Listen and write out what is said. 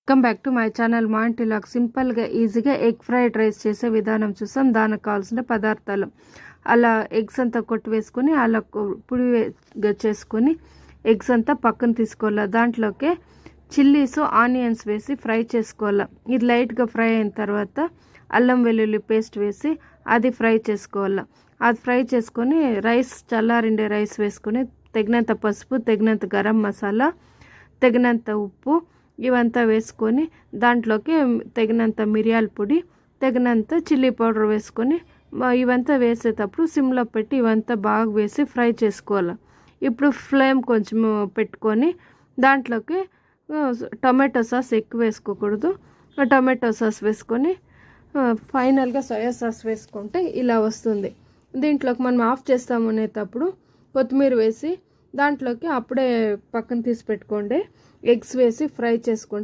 Welcome back to my channel మా ఇంటి log. సింపుల్గా ఈజీగా ఎగ్ ఫ్రైడ్ రైస్ చేసే విధానం చూసాం. దానికి కావాల్సిన పదార్థాలు అలా ఎగ్స్ అంతా కొట్టి వేసుకొని అలా పొడిగా చేసుకొని ఎగ్స్ అంతా పక్కన తీసుకోవాలి. దాంట్లోకి చిల్లీస్ ఆనియన్స్ వేసి ఫ్రై చేసుకోవాలి. ఇది లైట్గా ఫ్రై అయిన తర్వాత అల్లం వెల్లుల్లి పేస్ట్ వేసి అది ఫ్రై చేసుకోవాలి. అది ఫ్రై చేసుకొని రైస్ చల్లారిండే రైస్ వేసుకొని తగినంత పసుపు, తగినంత గరం మసాలా, తగినంత ఉప్పు ఇవంతా వేసుకొని దాంట్లోకి తగినంత మిరియాల పొడి, తగినంత చిల్లీ పౌడర్ వేసుకొని ఇవంతా వేసేటప్పుడు సిమ్లో పెట్టి ఇవంతా బాగా వేసి ఫ్రై చేసుకోవాలి. ఇప్పుడు ఫ్లేమ్ కొంచెం పెట్టుకొని దాంట్లోకి టొమాటో సాస్ ఎక్కువ వేసుకోకూడదు. టొమాటో సాస్ వేసుకొని ఫైనల్గా సోయా సాస్ వేసుకుంటే ఇలా వస్తుంది. దీంట్లోకి మనం ఆఫ్ చేస్తామనేటప్పుడు కొత్తిమీర వేసి దాంట్లోకి అప్పుడే పక్కన తీసి పెట్టుకోండి ఎగ్స్ వేసి ఫ్రై చేసుకుంటే